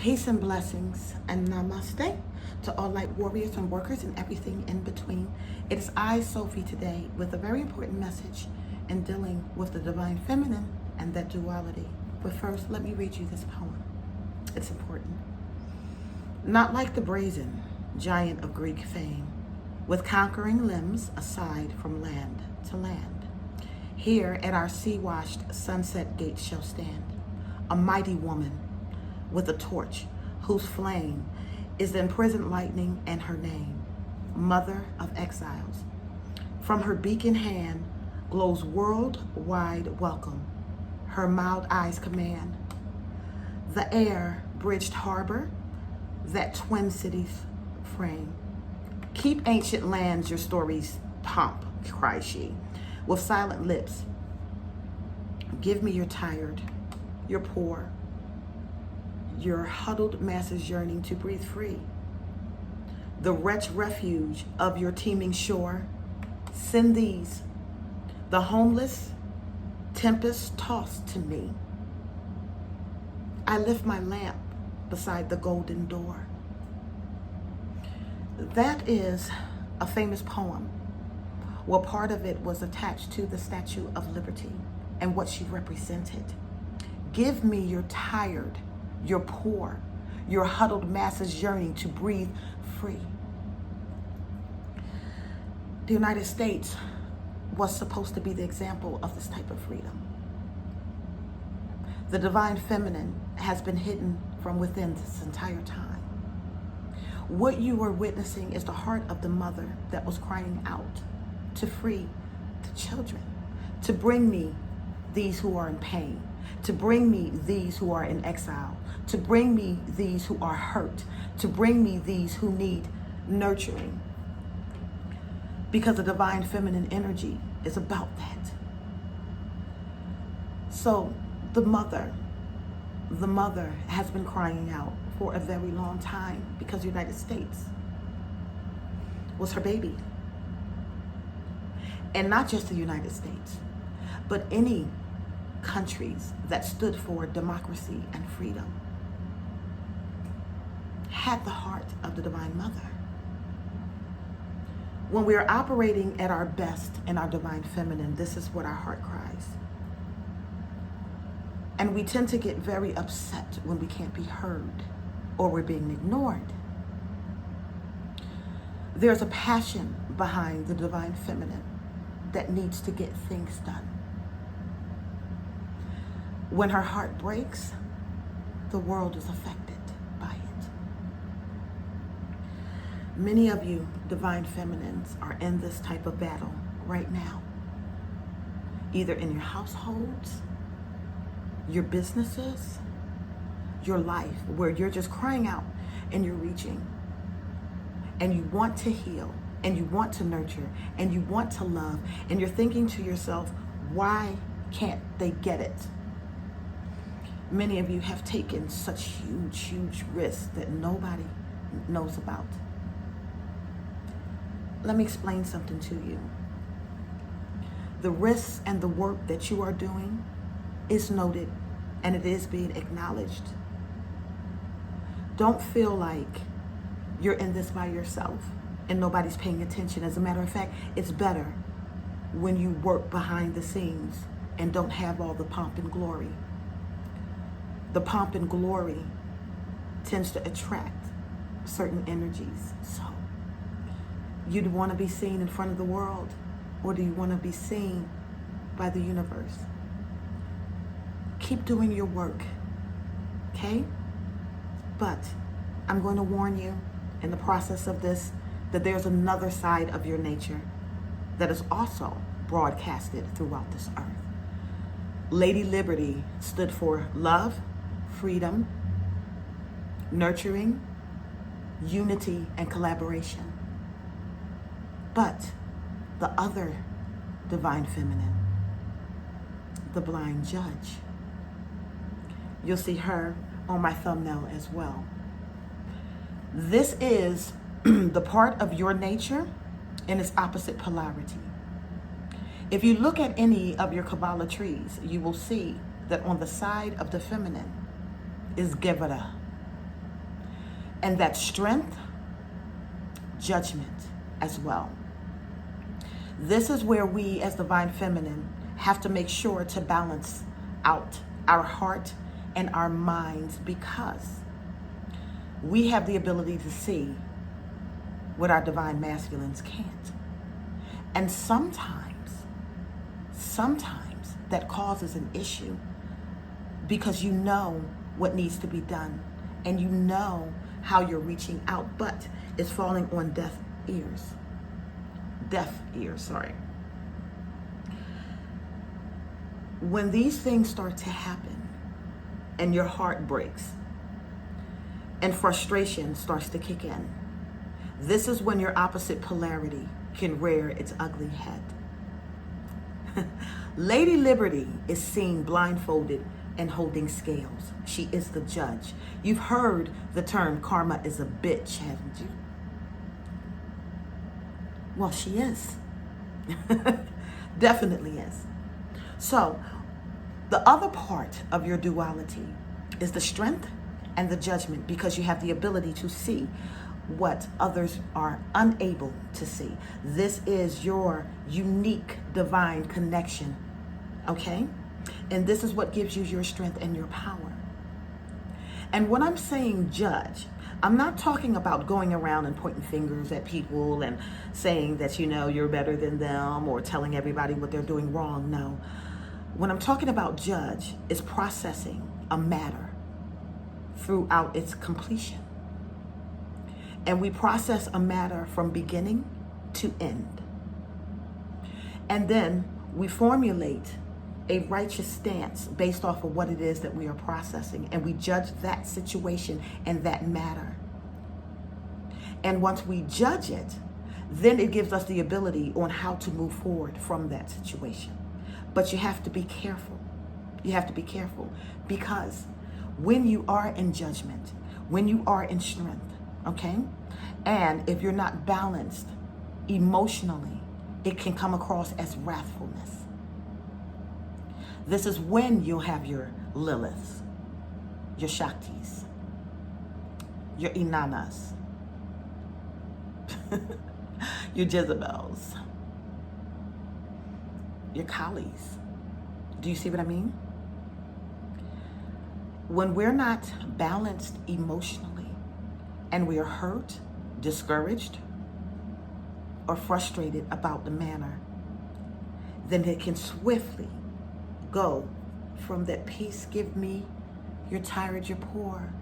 Peace and blessings and namaste to all light warriors and workers and everything in between. It is I, Sophie, today with a very important message in dealing with the divine feminine and that duality. But first, let me read you this poem. It's important. Not like the brazen giant of Greek fame, with conquering limbs aside from land to land. Here at our sea-washed sunset gate shall stand a mighty woman with a torch whose flame is the imprisoned lightning and her name, Mother of Exiles. From her beacon hand glows worldwide welcome, her mild eyes command the air-bridged harbor that twin cities frame. Keep ancient lands your story's pomp, cries she, with silent lips. Give me your tired, your poor, your huddled masses yearning to breathe free. The wretched refuge of your teeming shore, send these, the homeless, tempest-tossed to me. I lift my lamp beside the golden door. That is a famous poem. Well, part of it was attached to the Statue of Liberty and what she represented. Give me your tired, your poor, your huddled masses yearning to breathe free. The United States was supposed to be the example of this type of freedom. The divine feminine has been hidden from within this entire time. What you are witnessing is the heart of the mother that was crying out to free the children, to bring me these who are in pain, to bring me these who are in exile, to bring me these who are hurt, to bring me these who need nurturing. Because the divine feminine energy is about that. So the mother has been crying out for a very long time because the United States was her baby. And not just the United States, but any countries that stood for democracy and freedom had the heart of the Divine Mother. When we are operating at our best in our divine feminine, this is what our heart cries. And we tend to get very upset when we can't be heard or we're being ignored. There's a passion behind the divine feminine that needs to get things done. When her heart breaks, the world is affected by it. Many of you divine feminines are in this type of battle right now, either in your households, your businesses, your life, where you're just crying out and you're reaching and you want to heal and you want to nurture and you want to love and you're thinking to yourself, why can't they get it? Many of you have taken such huge risks that nobody knows about. Let me explain something to you. The risks and the work that you are doing is noted and it is being acknowledged. Don't feel like you're in this by yourself and nobody's paying attention. As a matter of fact, it's better when you work behind the scenes and don't have all the pomp and glory. The pomp and glory tends to attract certain energies. So, you'd want to be seen in front of the world, or do you want to be seen by the universe? Keep doing your work, okay? But I'm going to warn you in the process of this that there's another side of your nature that is also broadcasted throughout this earth. Lady Liberty stood for love, freedom, nurturing, unity, and collaboration. But the other divine feminine, the blind judge, you'll see her on my thumbnail as well. This is the part of your nature in its opposite polarity. If you look at any of your Kabbalah trees, you will see that on the side of the feminine is Gevurah, And that strength, judgment as well. This is where we as divine feminine have to make sure to balance out our heart and our minds, because we have the ability to see what our divine masculines can't. And sometimes that causes an issue, because you know what needs to be done and you know how you're reaching out, but it's falling on deaf ears. When these things start to happen and your heart breaks and frustration starts to kick in, this is when your opposite polarity can rear its ugly head. Lady Liberty is seen blindfolded and holding scales. She is the judge. You've heard the term karma is a bitch, haven't you? Well, she is. Definitely is. So, the other part of your duality is the strength and the judgment, because you have the ability to see what others are unable to see. This is your unique divine connection, okay? And this is what gives you your strength and your power. And when I'm saying judge, I'm not talking about going around and pointing fingers at people and saying that, you know, you're better than them or telling everybody what they're doing wrong. No. When I'm talking about judge, is processing a matter throughout its completion. And we process a matter from beginning to end. And then we formulate a righteous stance based off of what it is that we are processing. And we judge that situation and that matter. And once we judge it, then it gives us the ability on how to move forward from that situation. But you have to be careful. You have to be careful, because when you are in judgment, when you are in strength, okay? And if you're not balanced emotionally, it can come across as wrathfulness. This is when you'll have your Liliths, your Shaktis, your Inanas, your Jezebels, your Kalis. Do you see what I mean? When we're not balanced emotionally and we are hurt, discouraged, or frustrated about the manner, then it can swiftly go from that peace, give me, you're tired, you're poor,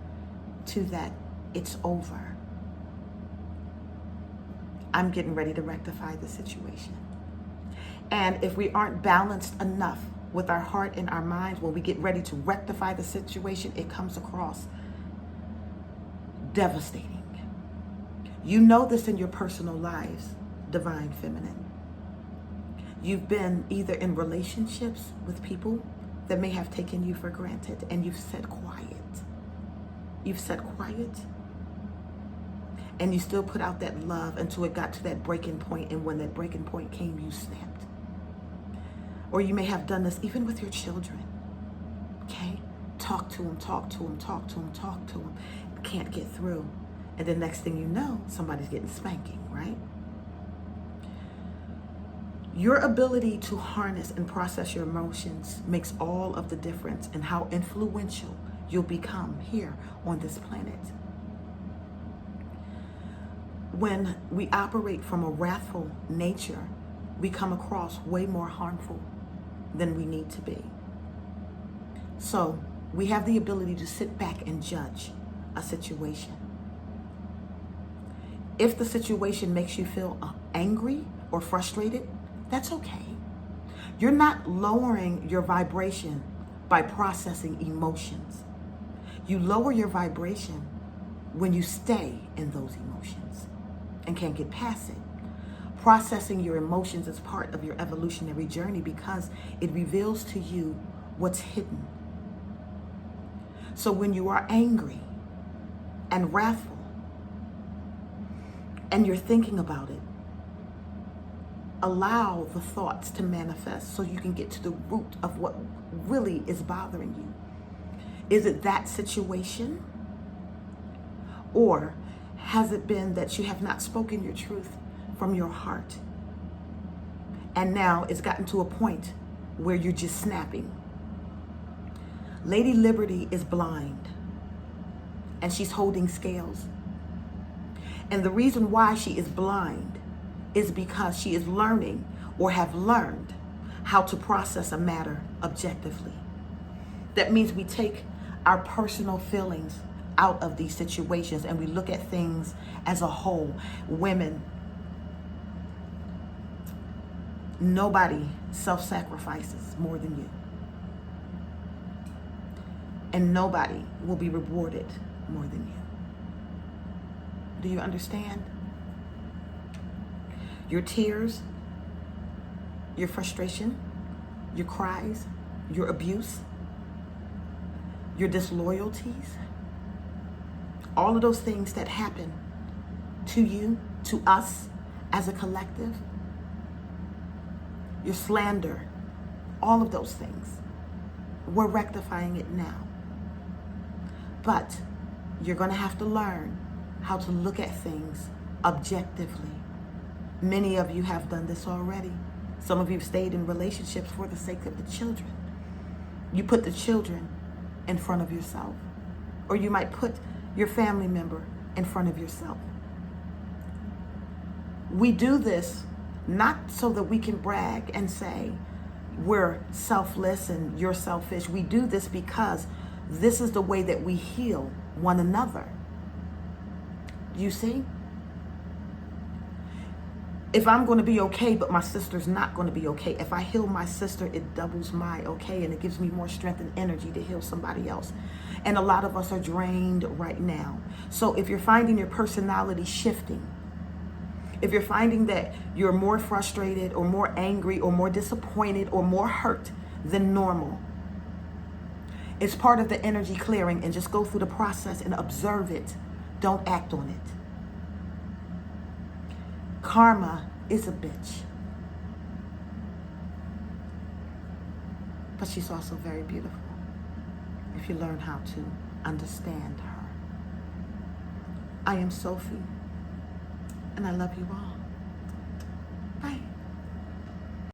to that it's over. I'm getting ready to rectify the situation. And if we aren't balanced enough with our heart and our minds, when we get ready to rectify the situation, it comes across devastating. You know this in your personal lives, divine feminine. You've been either in relationships with people that may have taken you for granted, and you've said quiet. You've said quiet, and you still put out that love until it got to that breaking point, and when that breaking point came, you snapped. Or you may have done this even with your children, okay? Talk to them, talk to them, talk to them, talk to them. Can't get through. And the next thing you know, somebody's getting spanking, right? Your ability to harness and process your emotions makes all of the difference in how influential you'll become here on this planet. When we operate from a wrathful nature, we come across way more harmful than we need to be. So we have the ability to sit back and judge a situation. If the situation makes you feel angry or frustrated, that's okay. You're not lowering your vibration by processing emotions. You lower your vibration when you stay in those emotions and can't get past it. Processing your emotions is part of your evolutionary journey because it reveals to you what's hidden. So when you are angry and wrathful and you're thinking about it, allow the thoughts to manifest so you can get to the root of what really is bothering you. Is it that situation? Or has it been that you have not spoken your truth from your heart? And now it's gotten to a point where you're just snapping. Lady Liberty is blind, and she's holding scales. And the reason why she is blind is because she is learning, or have learned, how to process a matter objectively. That means we take our personal feelings out of these situations and we look at things as a whole. Women, nobody self-sacrifices more than you. And nobody will be rewarded more than you. Do you understand? Your tears, your frustration, your cries, your abuse, your disloyalties, all of those things that happen to you, to us as a collective, your slander, all of those things, we're rectifying it now. But you're going to have to learn how to look at things objectively. Many of you have done this already. Some of you have stayed in relationships for the sake of the children. You put the children in front of yourself. Or you might put your family member in front of yourself. We do this not so that we can brag and say we're selfless and you're selfish. We do this because this is the way that we heal one another. You see? If I'm going to be okay, but my sister's not going to be okay, if I heal my sister, it doubles my okay, and it gives me more strength and energy to heal somebody else. And a lot of us are drained right now. So if you're finding your personality shifting, if you're finding that you're more frustrated or more angry or more disappointed or more hurt than normal, it's part of the energy clearing, and just go through the process and observe it. Don't act on it. Karma is a bitch. But she's also very beautiful if you learn how to understand her. I am Sophie, and I love you all.